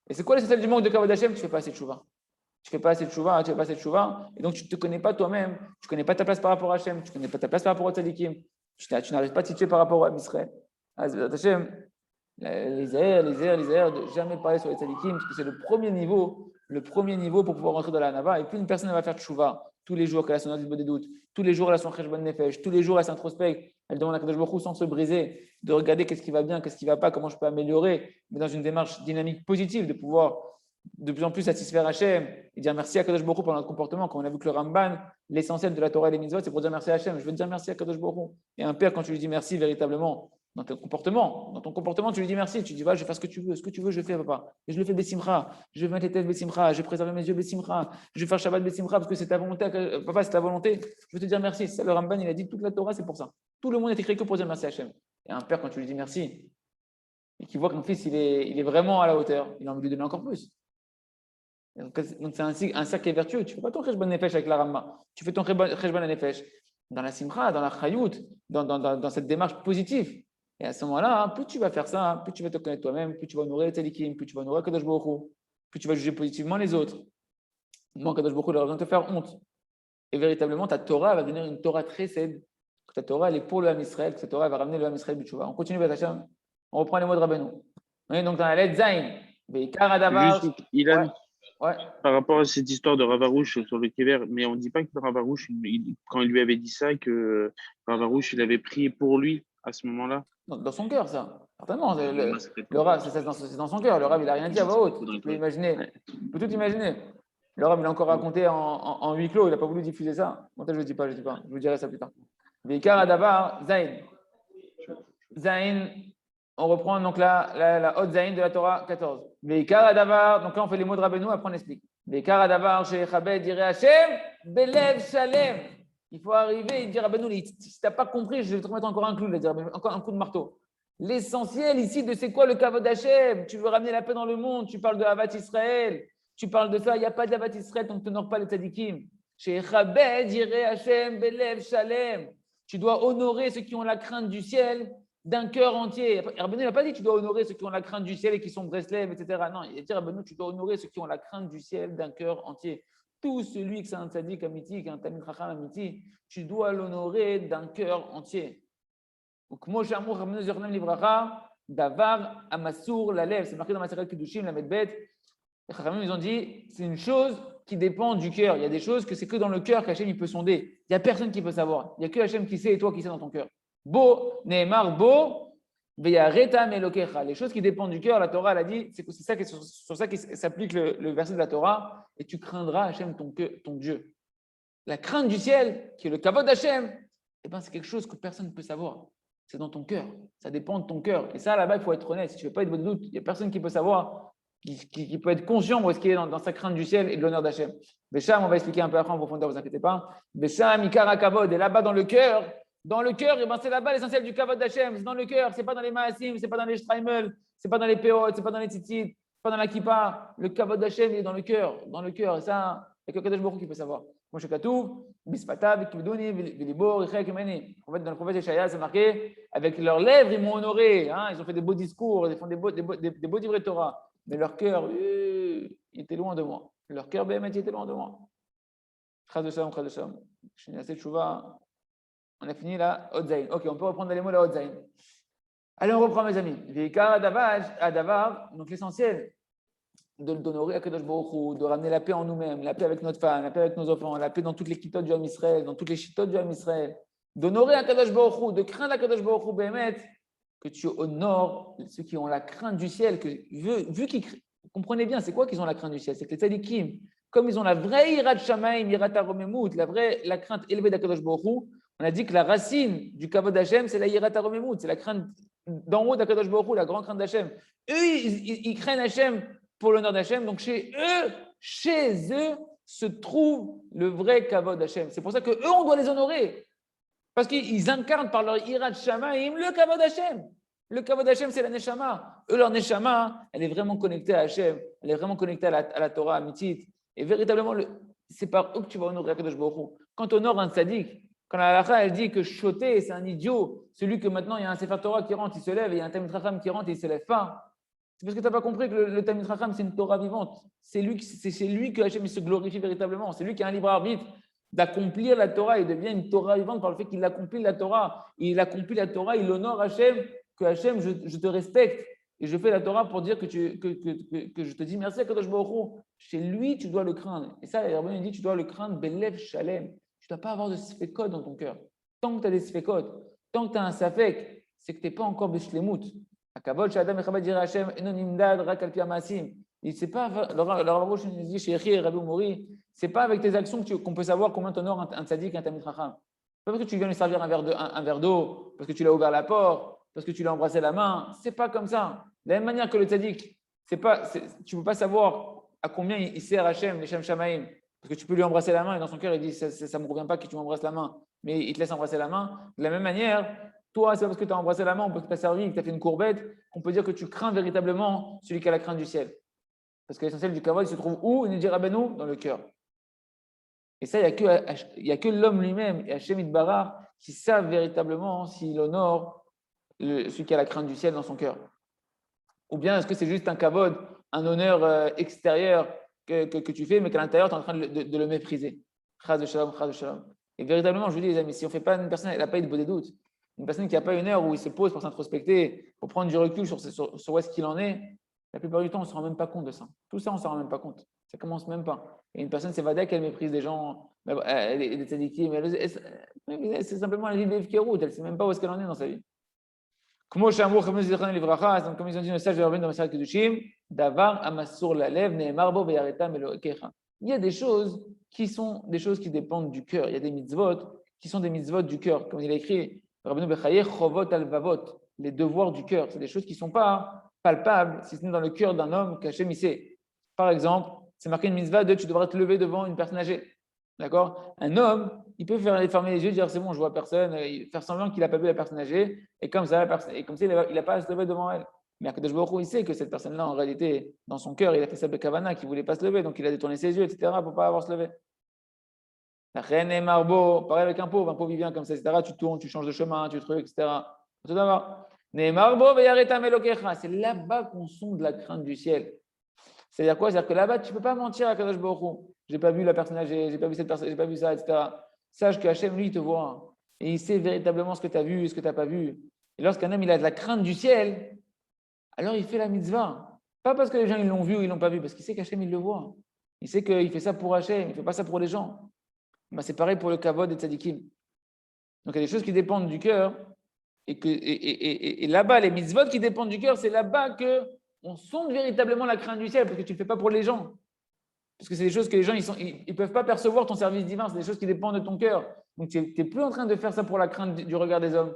Speaker 1: Et c'est quoi l'essentiel du manque de kavod d'Hachem? Tu ne fais pas assez de tchouva. Tu ne fais pas assez de tchouva, et donc tu ne te connais pas toi-même, tu ne connais pas ta place par rapport à Hachem, tu ne connais pas ta place par rapport au tzadikim, tu n'arrives pas à te situer par rapport à Israël. Hachem, les airs, de jamais parler sur les tzadikim, parce que c'est le premier niveau pour pouvoir rentrer dans la Nava. Et plus une personne va faire tchouva tous les jours, qu'elle a son avis des doutes, tous les jours elle a son cheshbon nefesh, tous les jours elle s'introspecte, elle demande à Kadosh Baruch Hu sans se briser, de regarder qu'est-ce qui va bien, qu'est-ce qui ne va pas, comment je peux améliorer, mais dans une démarche dynamique positive, de pouvoir de plus en plus satisfaire Hachem et dire merci à Kadosh Baruch Hu pour notre comportement. Quand on a vu que le Ramban, l'essentiel de la Torah et les mitzvot, c'est pour dire merci à Hachem. Je veux dire merci à Kadosh Baruch Hu. Et un père, quand tu lui dis merci véritablement, dans ton comportement, tu lui dis merci. Tu dis, je vais faire ce que tu veux, je fais, papa. Et je le fais Bessimcha. Je vais mettre les têtes Bessimcha. Je vais préserver mes yeux Bessimcha. Je vais faire Shabbat Bessimcha parce que c'est ta volonté, papa, c'est ta volonté. Je veux te dire merci. C'est ça, le Ramban, il a dit toute la Torah, c'est pour ça. Tout le monde est écrit que pour dire merci à Hachem. Et un père, quand tu lui dis merci, et qu'il voit que mon fils, il est vraiment à la hauteur, il a envie de lui donner encore plus. Donc c'est un cercle vertueux. Tu ne fais pas ton cheshbon nefesh avec la Ramma. Tu fais ton cheshbon nefesh dans la simcha, dans la chayut, dans cette démarche positive. Et à ce moment-là, plus tu vas faire ça, plus tu vas te connaître toi-même, plus tu vas honorer les tzadikim, plus tu vas honorer Kadosh Baruch Hu, plus tu vas juger positivement les autres. Moi, Kadosh Baruch Hu, il a besoin de te faire honte. Et véritablement, ta Torah va devenir une Torah très saine. Ta Torah, elle est pour le Ham Israël, que ta Torah va ramener le Ham Israël B'tshuva. On continue, B'Hachem. On reprend les mots de Rabbeinu. Donc dans la lettre Zayn, Veikar Adavar.
Speaker 3: Juste, Ilan,
Speaker 1: Ouais.
Speaker 3: par rapport à cette histoire de Ravarouche sur le Kever, mais on ne dit pas que Ravarouche, quand il lui avait dit ça, que Ravarouche, il avait prié pour lui à ce moment-là.
Speaker 1: Dans son cœur, ça. Certainement. Le Rav, c'est dans son cœur. Le Rav, il n'a rien dit à voix haute. Tu peux imaginer. Tu peux tout imaginer. Le Rav, il a encore raconté en huis clos. Il n'a pas voulu diffuser ça. Moi, je ne le dis pas. Je vous dirai ça plus tard. Veikar Adavar, Zayn. Zayn. On reprend donc la haute Zayn de la Torah 14. Veikar Adavar, donc là on fait les mots de Rabbeinu, après on explique. Veikar Adavar, Shechabed, dirait Hachem, Belev Shalem. Il faut arriver et dire Rabbeinu, si tu n'as pas compris, je vais te remettre encore un clou, encore un coup de marteau. L'essentiel ici de c'est quoi le kavod d'Hachem? Tu veux ramener la paix dans le monde, tu parles de Havat Israël, tu parles de ça, il n'y a pas d'Havat Israël, donc tu n'honores pas les tzadikim. Shechabed, dirait Hachem, Belev Shalem. Tu dois honorer ceux qui ont la crainte du ciel d'un cœur entier. Rabbeinu n'a pas dit que tu dois honorer ceux qui ont la crainte du ciel et qui sont Breslev, etc. Non, il a dit Rabbeinu, tu dois honorer ceux qui ont la crainte du ciel d'un cœur entier. Tout celui qui est un tzaddik amiti, qui est un tamid chacham amiti, tu dois l'honorer d'un cœur entier. Donc, Moshe Amour, Rabbeinu Zernem Livracha, Davar Amasour Lalev. C'est marqué dans Maseret Kedushim, la Medbet. Les Chachamim, ils ont dit, c'est une chose qui dépend du cœur. Il y a des choses que c'est que dans le cœur qu'Hachem il peut sonder. Il n'y a personne qui peut savoir. Il n'y a que Hachem qui sait et toi qui sais dans ton cœur. Bo, Nehemar, Bo, Veyareta Melokecha. Les choses qui dépendent du cœur, la Torah, elle a dit, c'est ça sur ça qui s'applique le verset de la Torah, et tu craindras Hachem, ton Dieu. La crainte du ciel, qui est le kavod d'Hachem, eh ben, c'est quelque chose que personne ne peut savoir. C'est dans ton cœur. Ça dépend de ton cœur. Et ça, là-bas, il faut être honnête. Si tu ne fais pas de doute, il n'y a personne qui peut savoir, qui peut être conscient où est-ce qu'il est dans sa crainte du ciel et de l'honneur d'Hachem. Bécham, on va expliquer un peu après en profondeur, ne vous inquiétez pas. Bécham, Ikara Kavod, et là-bas dans le cœur, eh ben, c'est là-bas l'essentiel du kavod d'Hachem. C'est dans le cœur, ce n'est pas dans les maasim, ce n'est pas dans les shtraimel, ce n'est pas dans les peot, ce n'est pas dans les tzitzit, ce n'est pas dans la kippa. Le kavod d'Hachem, il est dans le cœur. Dans le cœur. Et ça, il n'y a que Kadosh Baruch Hu qui peut savoir. En fait, dans le prophète Échaïa, c'est marqué, avec leurs lèvres, ils m'ont honoré. Hein, ils ont fait des beaux discours, ils font des beaux livrets de Torah. Mais leur cœur, il était loin de moi. Leur cœur, il était loin de moi. Chas de Shalom. Je suis assez chouva. On a fini la Hodzaïn. Ok, on peut reprendre les mots la Hodzaïn. Allez, on reprend, mes amis. Veikar Adavar, donc l'essentiel d'honorer Akadosh Baruch Hu, de ramener la paix en nous-mêmes, la paix avec notre femme, la paix avec nos enfants, la paix dans toutes les kittot du Ham Israël, dans toutes les chittot du Ham Israël, d'honorer Akadosh Baruch Hu, de craindre Akadosh Baruch Hu, Bémet, que tu honores ceux qui ont la crainte du ciel, que vu qu'ils comprenez bien, c'est quoi qu'ils ont la crainte du ciel? C'est que les tzadikim, comme ils ont la vraie irat shamaim, irat aromemut, la crainte élevée d'Akadosh Baruch Hu, on a dit que la racine du kavod d'Hachem, c'est la irat aromemut, c'est la crainte d'en haut d'Akadosh Baruch Hu, la grande crainte d'Hachem. Eux, ils craignent Hachem pour l'honneur d'Hachem. Donc chez eux se trouve le vrai kavod d'Hachem. C'est pour ça qu'eux, on doit les honorer. Parce qu'ils incarnent par leur irat shamaim le kavod d'Hachem. Le kavod d'Hachem, c'est la neshama. Eux, leur neshama, elle est vraiment connectée à Hachem. Elle est vraiment connectée à la Torah, à Mitzit. Et véritablement, c'est par eux que tu vas honorer Akadosh Baruch Hu. Quand tu honores un tzaddik, quand la halakha, elle dit que choté, c'est un idiot, celui que maintenant, il y a un Sefer Torah qui rentre, il se lève, et il y a un Talmid Chacham qui rentre et il ne se lève pas. C'est parce que tu n'as pas compris que le Talmid Chacham, c'est une Torah vivante. C'est lui que Hachem se glorifie véritablement. C'est lui qui a un libre arbitre d'accomplir la Torah. Il devient une Torah vivante par le fait qu'il accomplit la Torah. Il accomplit la Torah, il honore Hachem, que Hachem, je te respecte. Et je fais la Torah pour dire que je te dis merci à Kadosh Baruch Hu. Chez lui, tu dois le craindre. Et ça, Rabbeinu dit, tu dois le craindre, Belev Shalem. Tu ne dois pas avoir de sfekot dans ton cœur. Tant que tu as des sfekot, tant que tu as un safek, c'est que tu n'es pas encore beshlemut. Akavod Shadam Echabad Yireh Hashem Eno Nimdad Rak Al Pi Ha'maasim. C'est pas, leur Rav nous dit chez Yechi Rabbi Mori, c'est pas avec tes actions qu'on peut savoir combien tu honores un tzaddik et un Talmid Chacham. Pas parce que tu viens lui servir un verre d'eau, parce que tu l'as ouvert la porte, parce que tu l'as embrassé la main. C'est pas comme ça. De la même manière que le tzaddik, tu ne peux pas savoir à combien il sert Hachem, les Shem Shamaim, parce que tu peux lui embrasser la main et dans son cœur il dit ça ne me convient pas que tu m'embrasses la main, mais il te laisse embrasser la main. De la même manière, toi, c'est pas parce que tu as embrassé la main, parce que tu as servi, que tu as fait une courbette, qu'on peut dire que tu crains véritablement celui qui a la crainte du ciel. Parce que l'essentiel du kavod, il se trouve où? Il nous dit Rabbeinu, dans le cœur. Et ça, il n'y a que l'homme lui-même et Hachem Itbarach qui savent véritablement s'il honore celui qui a la crainte du ciel dans son cœur. Ou bien est-ce que c'est juste un kavod, un honneur extérieur que tu fais, mais qu'à l'intérieur, tu es en train de le mépriser. Chas de shalom, chas de shalom. Et véritablement, je vous dis, les amis, si on ne fait pas une personne, elle n'a pas eu de beau des doutes. Une personne qui n'a pas une heure où il se pose pour s'introspecter, pour prendre du recul sur où est-ce qu'il en est, la plupart du temps, on ne se rend même pas compte de ça. Tout ça, on ne s'en rend même pas compte. Ça ne commence même pas. Et une personne, c'est vadek, elle méprise des gens, des tzadikim, c'est simplement la vie d'Evkerut, elle ne sait même pas où est-ce qu'elle en est dans sa vie. Comme ils ont dit le sage de Rabbeinu dans Masechet Kedushim, Davar Amassur Lalev Ne'emar Bo Veyareta Melokecha. Il y a des choses qui sont des choses qui dépendent du cœur. Il y a des mitzvot qui sont des mitzvot du cœur. Comme il a écrit, Rabbeinu Bechaye Chovot Alvavot, les devoirs du cœur. C'est des choses qui ne sont pas palpables, si ce n'est dans le cœur d'un homme qu'Hachem sait. Par exemple, c'est marqué une mitzvah de tu devras te lever devant une personne âgée. D'accord? Un homme, il peut fermer les yeux, dire c'est bon, je vois personne, faire semblant qu'il n'a pas vu la personne âgée, et comme ça, il n'a pas à se lever devant elle. Mais Akadosh Baruch Hu, il sait que cette personne-là, en réalité, dans son cœur, il a fait sa bekavana, qu'il ne voulait pas se lever, donc il a détourné ses yeux, etc., pour ne pas avoir se lever. La reine est marbo, pareil avec un pauvre il vient comme ça, etc., tu tournes, tu changes de chemin, tu trucs, etc. Tout d'abord. C'est là-bas qu'on sonde la crainte du ciel. C'est-à-dire quoi? C'est-à-dire que là-bas, tu ne peux pas mentir à Kadosh Baruch Hu. Je n'ai pas vu la personne âgée, je n'ai pas vu cette personne, je n'ai pas vu ça, etc. Sache que Hachem, lui, il te voit. Et il sait véritablement ce que tu as vu et ce que tu n'as pas vu. Et lorsqu'un homme il a de la crainte du ciel, alors il fait la mitzvah. Pas parce que les gens ils l'ont vu ou ils ne l'ont pas vu, parce qu'il sait qu'Hachem il le voit. Il sait qu'il fait ça pour Hachem, il ne fait pas ça pour les gens. Ben, c'est pareil pour le kavod et tzadikim. Donc il y a des choses qui dépendent du cœur, et là-bas, les mitzvot qui dépendent du cœur, c'est là-bas qu'on sonde véritablement la crainte du ciel, parce que tu ne le fais pas pour les gens. Parce que c'est des choses que les gens ils peuvent pas percevoir ton service divin, c'est des choses qui dépendent de ton cœur. Donc tu n'es plus en train de faire ça pour la crainte du regard des hommes.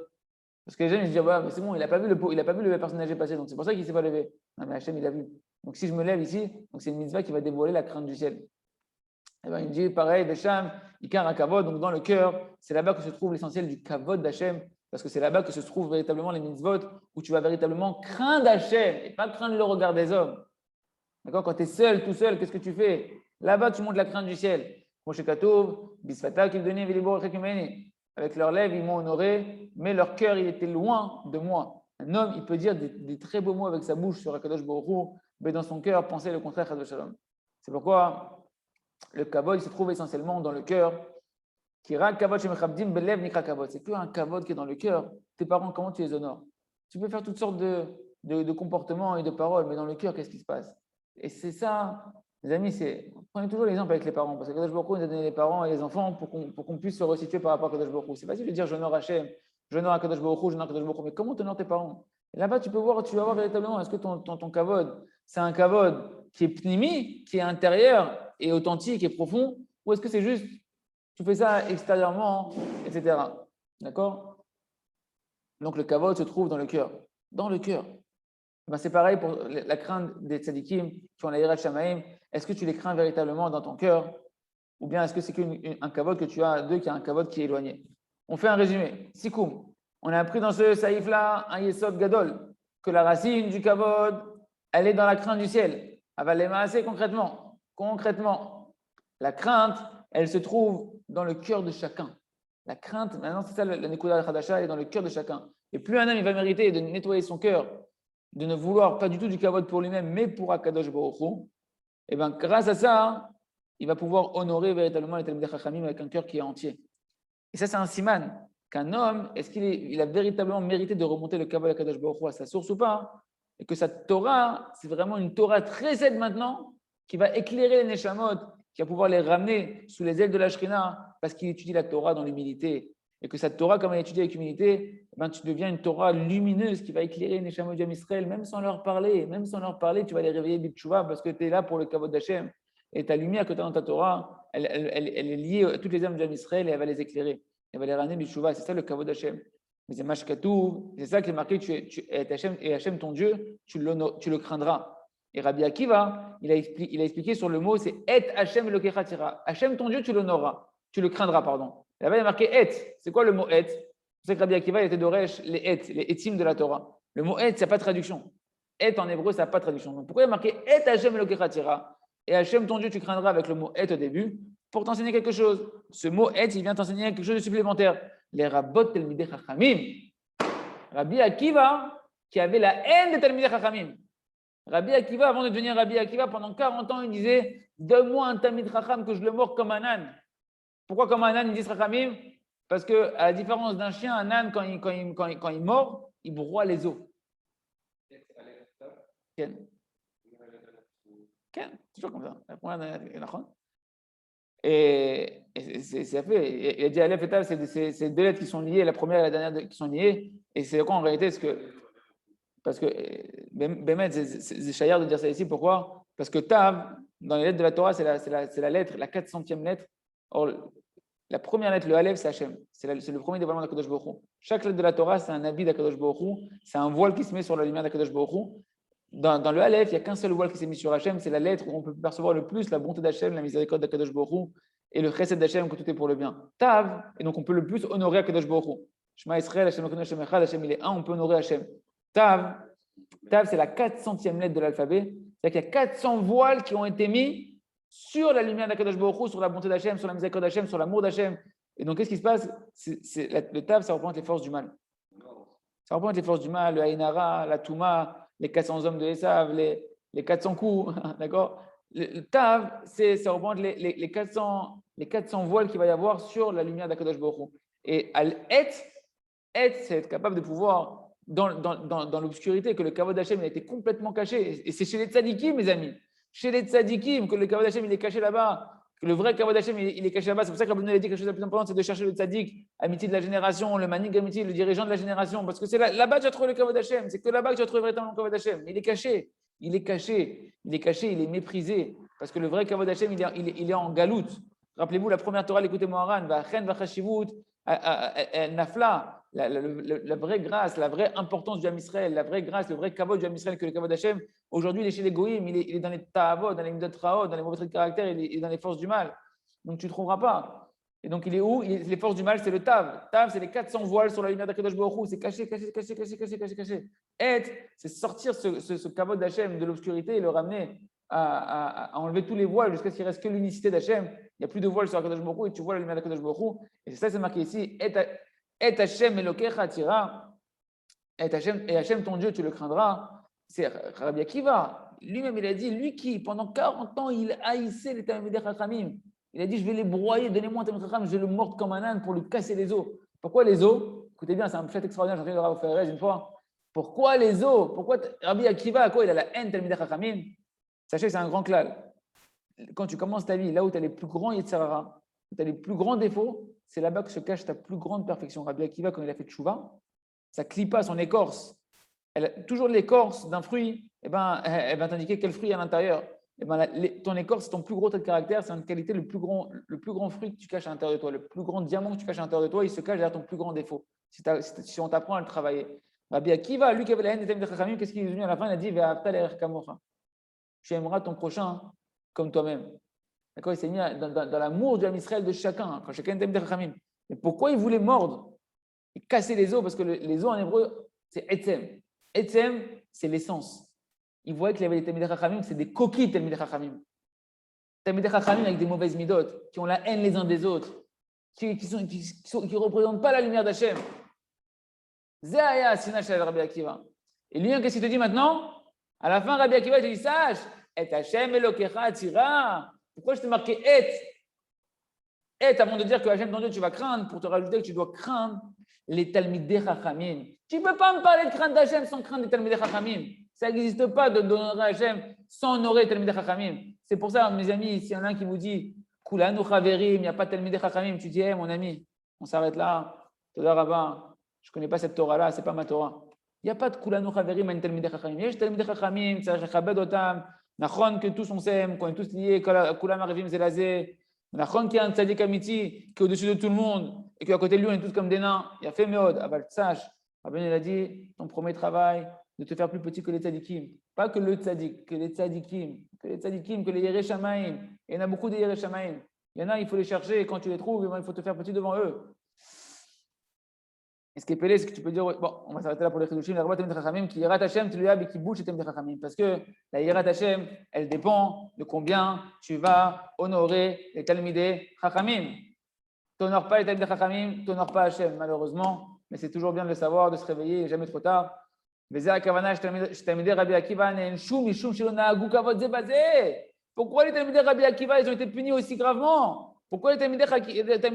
Speaker 1: Parce que les gens ils se disent ouais, mais c'est bon, il n'a pas vu le personne âgée passer, donc c'est pour ça qu'il ne s'est pas levé. Non, mais Hachem, il a vu. Donc si je me lève ici, donc c'est une mitzvah qui va dévoiler la crainte du ciel. Et ben, il me dit pareil, Bécham, Ikar un kavod, donc dans le cœur, c'est là-bas que se trouve l'essentiel du kavod d'Hachem, parce que c'est là-bas que se trouvent véritablement les mitzvot, où tu vas véritablement craindre Hachem et pas craindre le regard des hommes. D'accord? Quand tu es seul, tout seul, qu'est-ce que tu fais? Là-bas, tu montes la crainte du ciel. Moshe Katov, Bisfata, Kivdeni, Vilibor, Rekumeni. Avec leurs lèvres, ils m'ont honoré, mais leur cœur, il était loin de moi. Un homme, il peut dire des très beaux mots avec sa bouche sur Akadosh Baruch Hu, mais dans son cœur, penser le contraire de Shalom. C'est pourquoi le kavod, il se trouve essentiellement dans le cœur. Kira kavod shemechabdim belev nikra kavod. C'est qu'un kavod qui est dans le cœur. Tes parents, comment tu les honores? Tu peux faire toutes sortes de comportements et de paroles, mais dans le cœur, qu'est-ce qui se passe? Et c'est ça, les amis, prenez toujours l'exemple avec les parents, parce que Kadosh Baruch Hu nous a donné les parents et les enfants pour qu'on puisse se resituer par rapport à Kadosh Baruch Hu. C'est facile de dire j'honore Hachem, j'honore Kadosh Baruch Hu, j'honore Kadosh Baruch Hu, mais comment tu honores tes parents? Et là-bas, tu vas voir véritablement, est-ce que ton kavod, c'est un kavod qui est pnimi, qui est intérieur et authentique et profond, ou est-ce que c'est juste, tu fais ça extérieurement, etc. D'accord? Donc le kavod se trouve dans le cœur. Dans le cœur. Ben, c'est pareil pour la crainte des tzadikim qui ont la hirat shamaim. Est-ce que tu les crains véritablement dans ton cœur, ou bien est-ce que c'est qu'un kavod que tu as, qui a un kavod qui est éloigné? On fait un résumé. Sikoum. On a appris dans ce saïf-là un yesod gadol, que la racine du kavod, elle est dans la crainte du ciel. Avalema assez concrètement. Concrètement, la crainte, elle se trouve dans le cœur de chacun. La crainte, maintenant c'est ça la Nekuda al-Khadasha, elle est dans le cœur de chacun. Et plus un homme il va mériter de nettoyer son cœur, de ne vouloir pas du tout du kavod pour lui-même, mais pour Akadosh Baruch Hu, et bien grâce à ça, il va pouvoir honorer véritablement les Talmidei Chachamim avec un cœur qui est entier. Et ça, c'est un siman qu'un homme, est-ce qu'il a véritablement mérité de remonter le kavod Akadosh Baruch Hu à sa source ou pas? Et que sa Torah, c'est vraiment une Torah très aide maintenant, qui va éclairer les Neshamot, qui va pouvoir les ramener sous les ailes de la Shrina, parce qu'il étudie la Torah dans l'humilité. Et que cette Torah, comme elle est étudiée avec humilité, ben, tu deviens une Torah lumineuse qui va éclairer les Neshamot d'Am Israël, même sans leur parler. Même sans leur parler, tu vas les réveiller Bitchouva parce que tu es là pour le kavod d'Hachem. Et ta lumière que tu as dans ta Torah, elle est liée à toutes les âmes d'Am Israël et elle va les éclairer. Elle va les ramener Bitchouva. C'est ça le kavod d'Hachem. Mais c'est Mashkatou, c'est ça qui est marqué, et Hachem, ton Dieu, tu le craindras. Et Rabbi Akiva, il a expliqué sur le mot, c'est Et Hachem Elokecha Tira. Hachem, ton Dieu, tu l'honoreras. Tu le craindras, pardon. Là-bas, il y a marqué Et. C'est quoi le mot Et? C'est que Rabbi Akiva, il était d'Oresh, les Etim de la Torah. Le mot Et, ça n'a pas de traduction. Et en hébreu, ça n'a pas de traduction. Donc pourquoi il y a marqué Et Hachem Elokecha Tira? Et Hachem, ton Dieu, tu craindras avec le mot Et au début pour t'enseigner quelque chose. Ce mot Et, il vient t'enseigner quelque chose de supplémentaire. Les Rabbot Talmidei Chachamim. Rabbi Akiva, qui avait la haine des Talmidei Chachamim. Rabbi Akiva, avant de devenir Rabbi Akiva, pendant 40 ans, il disait donne-moi un Talmid Chacham que je le mords comme un âne. Pourquoi comme un âne, ils disent Chachamim? Parce qu'à la différence d'un chien, un âne, quand il mord, il broie les os. Ken. Toujours comme ça. Et c'est fait. Il a dit Aleph et Tav, c'est deux lettres qui sont liées, la première et la dernière qui sont liées. Et c'est quoi en réalité? Parce que Bémet, c'est chayard de dire ça ici. Pourquoi? Parce que Tav, dans les lettres de la Torah, c'est la lettre, la 400e lettre. Or, la première lettre, le Aleph, c'est Hachem. C'est le premier dévoilement d'Akadosh Baruch Hu. Chaque lettre de la Torah, c'est un habit d'Akadosh Baruch Hu. C'est un voile qui se met sur la lumière d'Akadosh Baruch Hu. Dans le Aleph, il n'y a qu'un seul voile qui s'est mis sur Hachem. C'est la lettre où on peut percevoir le plus la bonté d'Hachem, la miséricorde d'Akadosh Baruch Hu et le chesed d'Hachem, que tout est pour le bien. Tav, et donc on peut le plus honorer Akadosh Baruch Hu. Shema Israël, Hachem Elokeinu Hachem Echad, Hachem il est un, on peut honorer Hachem. Tav, c'est la 400e lettre de l'alphabet. C'est-à-dire qu'il y a 400 voiles qui ont été mis sur la lumière d'Akadosh Baruch Hu, sur la bonté d'Hachem, sur la miséricorde d'Hachem, sur l'amour d'Hachem. Et donc, qu'est-ce qui se passe? Le Tav, ça représente les forces du mal. Ça représente les forces du mal, le Haïnara, la Touma, les 400 hommes de Esav, les 400 coups, d'accord? Le Tav, ça représente les 400 voiles qu'il va y avoir sur la lumière d'Akadosh Baruch Hu. Et Et, c'est être capable de pouvoir dans l'obscurité, que le kavod Hashem il a été complètement caché. Et c'est chez les tzadikim, mes amis. Chez les tzadikim, que le kavod Hashem il est caché là-bas. Que le vrai kavod Hashem il est caché là-bas. C'est pour ça que Rabbeinu a dit quelque chose de plus important, c'est de chercher le tzadik, amitié de la génération, le manik amitié, le dirigeant de la génération. Parce que c'est là-bas que tu as trouvé le kavod Hashem. C'est que là-bas que tu as trouvé véritablement le kavod Hashem. Mais il est caché. Il est caché. Il est caché. Il est méprisé. Parce que le vrai kavod Hashem il est en galoute. Rappelez-vous la première Torah, l'écoutez Moharan, Vachen, Vachashivut, Nafla, la vraie grâce, la vraie importance du Ham Israël, la vraie grâce, le vrai kavod du Ham Israël que le kavod Hashem. Aujourd'hui, il est chez les goïms, il est dans les ta'avot, dans les midot raot, dans les mauvais traits de caractère, il est dans les forces du mal. Donc tu ne trouveras pas. Et donc il est où? Les forces du mal, c'est le tav. Tav, c'est les 400 voiles sur la lumière d'Akadosh Baruch Hu. C'est caché. Et c'est sortir ce kavod d'Hachem de l'obscurité et le ramener à enlever tous les voiles jusqu'à ce qu'il ne reste que l'unicité d'Hachem. Il n'y a plus de voiles sur Akadosh Baruch Hu et tu vois la lumière d'Akadosh Baruch Hu. Et c'est ça, c'est marqué ici. Et Hachem Elokecha tira. Et Hachem, ton Dieu, tu le craindras. C'est Rabbi Akiva. Lui-même, il a dit, lui qui, pendant 40 ans, il haïssait les Talmidei Chachamim. Il a dit, je vais les broyer, donnez-moi un Talmidei Chacham, je vais le mordre comme un âne pour lui casser les os. Pourquoi les os? Écoutez bien, c'est un fait extraordinaire, j'ai entendu le Rav Ferrez une fois. Pourquoi les os? Pourquoi Rabbi Akiva, à quoi il a la haine Talmidei Chachamim? Sachez que c'est un grand klal. Quand tu commences ta vie, là où tu as les plus grands Yetzirara, où tu as les plus grands défauts, c'est là-bas que se cache ta plus grande perfection. Rabbi Akiva, quand il a fait Tchouva, sa clipa, son écorce, toujours l'écorce d'un fruit, elle va t'indiquer quel fruit il y a à l'intérieur. Ton écorce, c'est ton plus gros trait de caractère, c'est en qualité le plus grand fruit que tu caches à l'intérieur de toi, le plus grand diamant que tu caches à l'intérieur de toi, il se cache derrière ton plus grand défaut. Si on t'apprend à le travailler. Rabbi Akiva, lui qui avait la haine des Talmidei Chachamim, qu'est-ce qu'il est venu à la fin? Il a dit Ve'ahavta l'erecha kamocha. Tu aimeras ton prochain comme toi-même. D'accord? Il s'est mis dans l'amour du Ham Israël de chacun, quand chacun est Talmidei Chachamim. Mais pourquoi il voulait mordre et casser les os? Parce que les os en hébreu, c'est etzem. Etzem, c'est l'essence. Il voyait qu'il y avait des Talmidei Chachamim, c'est des coquilles Talmidei Chachamim. Talmidei Chachamim avec des mauvaises midot, qui ont la haine les uns des autres, qui ne représentent pas la lumière d'Hachem. Zéaya Sina Shel Rabbi Akiva. Et lui, qu'est-ce qu'il te dit maintenant? À la fin, Rabbi Akiva te dit, sache, et Hachem Elokecha Tira. Pourquoi je t'ai marqué et avant de dire que Hachem, ton Dieu, tu vas craindre, pour te rajouter que tu dois craindre les Talmidei Chachamim. Tu ne peux pas me parler de crainte d'Hachem sans craindre les Talmidei Chachamim. Ça n'existe pas de d'honorer Hachem sans honorer les Talmidei Chachamim. C'est pour ça, mes amis, s'il y en a un qui vous dit Kulanu Chaverim, il n'y a pas de Talmidei Chachamim, tu dis, mon ami, on s'arrête là. Toda Rabba, je ne connais pas cette Torah-là, ce n'est pas ma Torah. Il n'y a pas de Kulanu Chaverim à une Talmidei Chachamim. Il y a Talmidei Chachamim, c'est Chabed Otam, Nachon que tous on s'aime, qu'on est tous liés, Kulam Arivim Zelazé. Nachon qui a un tzadik amiti, qui est au-dessus de tout le monde, et qu'à côté de lui, on est tous comme des nains. Il a fait Meod, Aval Tsash. Rabbi il a dit, ton premier travail, de te faire plus petit que les tzadikim. Pas que le tzadik, que les tzadikim, que les Yerei Shamaim. Il y en a beaucoup de Yerei Shamaim. Il y en a, il faut les chercher, et quand tu les trouves, il faut te faire petit devant eux. Et ce qui est pelé, c'est que tu peux dire, bon, on va s'arrêter là pour les Chidushim, la Rabba Talmidei Chachamim, qui Yirat Hashem, tu lui as, mais qui bouge chez Talmidei Chachamim. Parce que la Yirat Hashem, elle dépend de combien tu vas honorer les Talmidei Chachamim. Tu n'honores pas les Talmidei Chachamim, tu n'honores pas Hashem, malheureusement, mais c'est toujours bien de le savoir, de se réveiller, jamais trop tard. Pourquoi les Talmidei Rabbi Akiva, ils ont été punis aussi gravement? Pourquoi les Talmidei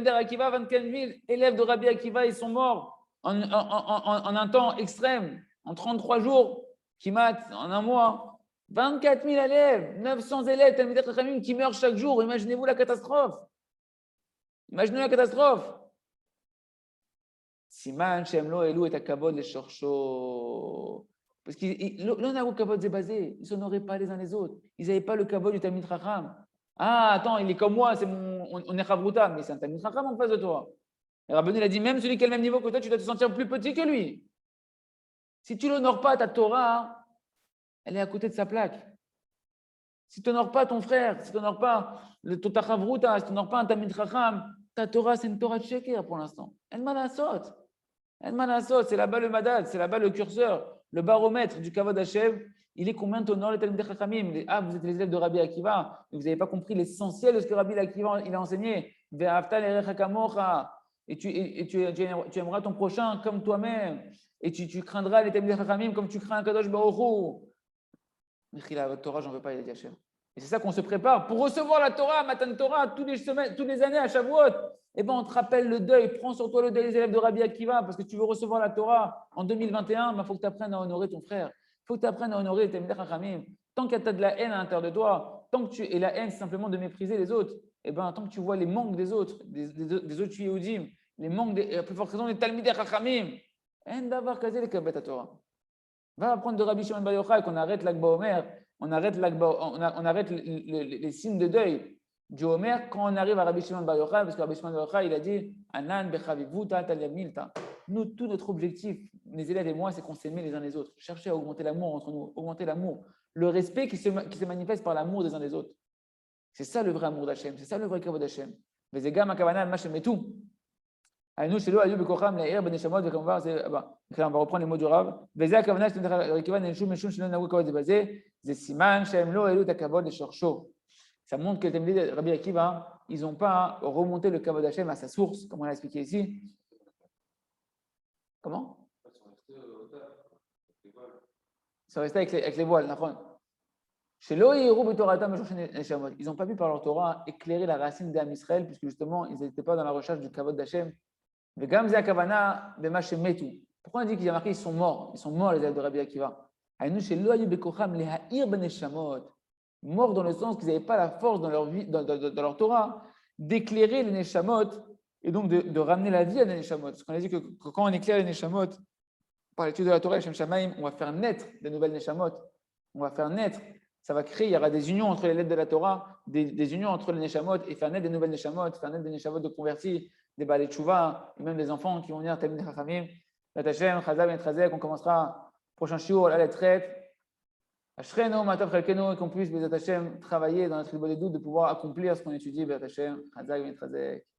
Speaker 1: Akiva, 24 000 élèves de Rabbi Akiva, ils sont morts en un temps extrême, en 33 jours, en un mois? 24 000 élèves, 900 élèves, Talmidei Chachamim qui meurent chaque jour. Imaginez-vous la catastrophe. Imaginez la catastrophe. Siman Shemlo Elou et Akavod les Shorcho. Parce l'on a eu Kavod Zébazé, ils ne s'honoraient pas les uns les autres. Ils n'avaient pas le Kavod du Talmid Chacham. Ah, attends, il est comme moi, on est Chavruta, mais c'est un Talmid Chacham en face de toi. Et Rabbeinu a dit, même celui qui est le même niveau que toi, tu dois te sentir plus petit que lui. Si tu ne l'honores pas, ta Torah, elle est à côté de sa plaque. Si tu n'honores pas ton frère, si tu n'honores pas ta Chavruta, si tu n'honores pas un Talmid Chacham, ta Torah, c'est une Torah de Sheker pour l'instant. El Manasot, c'est là-bas le Madad, c'est là-bas le curseur. Le baromètre du Kavod Hashem, il est combien de tonneaux les Talmidei Chachamim? Ah, vous êtes les élèves de Rabbi Akiva, mais vous n'avez pas compris l'essentiel de ce que Rabbi Akiva il a enseigné. Ve'ahavta l'erecha kamocha. Et tu aimeras ton prochain comme toi-même. Et tu craindras les Talmidei Chachamim comme tu crains Kadosh Baruch Hu. Mechila, votre Torah, j'en veux pas, il a dit Hashem. Et c'est ça qu'on se prépare pour recevoir la Torah, Matan Torah, toutes les semaines, toutes les années à Shavuot. Eh bien, on te rappelle le deuil. Prends sur toi le deuil des élèves de Rabbi Akiva parce que tu veux recevoir la Torah en 2021. Il faut que tu apprennes à honorer ton frère. Il faut que tu apprennes à honorer tes Talmidei Chachamim. Tant que tu as de la haine à l'intérieur de toi, et la haine, c'est simplement de mépriser les autres, eh bien, tant que tu vois les manques des autres, des autres Yehudim, les manques, la plus forte raison des Talmidei Chachamim, en d'avoir casé les kabet à Torah. Va apprendre de Rabbi Shimon Bar Yochai qu'on arrête l'Akba Omer, on arrête les signes de deuil du Omer quand on arrive à Rabbi Shimon Bar Yochai, parce que Rabbi Shimon Bar Yochai, il a dit Anan bechavivu ta'al yamilta. Nous, tout notre objectif, les élèves et moi, c'est qu'on s'aime les uns les autres. Chercher à augmenter l'amour entre nous, augmenter l'amour, le respect qui se manifeste par l'amour des uns des autres. C'est ça le vrai amour d'Hachem, c'est ça le vrai kavod d'Hachem. Vezegam akavana ma shemetu. Nous, chez nous, Ayub et Kocham, la ben Neshamot, on va reprendre les mots du Rav. Vezé akavana, c'est Rikivan, Neshum, Meshum, Shilon, Naou, Kavod, Zebazé, Zesiman, Shem, Lo, Elu, Takavod, et Shorsho. Ça montre que les Talmidei de Rabbi Akiva, ils n'ont pas remonté le kavod d'Hachem à sa source, comme on l'a expliqué ici. Comment? Ils sont restés avec les voiles. Ils n'ont pas pu par leur Torah éclairer la racine d'Am Israël, puisque justement, ils n'étaient pas dans la recherche du kavod d'Hachem. Pourquoi on dit qu'il y a marqué ils sont morts les élèves de Rabbi Akiva. Morts dans le sens qu'ils n'avaient pas la force dans leur vie, dans leur Torah, d'éclairer les Neshamot et donc de ramener la vie à les Neshamot. Parce qu'on a dit que quand on éclaire les Neshamot par l'étude de la Torah, Shem Shamaim, on va faire naître des nouvelles Neshamot. On va faire naître, ça va créer, il y aura des unions entre les lettres de la Torah, des unions entre les Neshamot et faire naître des nouvelles Neshamot, faire naître des Neshamot de convertis, des Balei Tshuva, et même des enfants qui vont venir Talmidei Chachamim. La Hashem, Chazal et Trazek, on commencera prochain shiur, la lettrette. Ashreno, Matav Chalkeno, et qu'on puisse, Bezat Hashem, travailler dans notre tribunal des doutes, de pouvoir accomplir ce qu'on étudie, Bezat Hashem, Chazal et Trazek.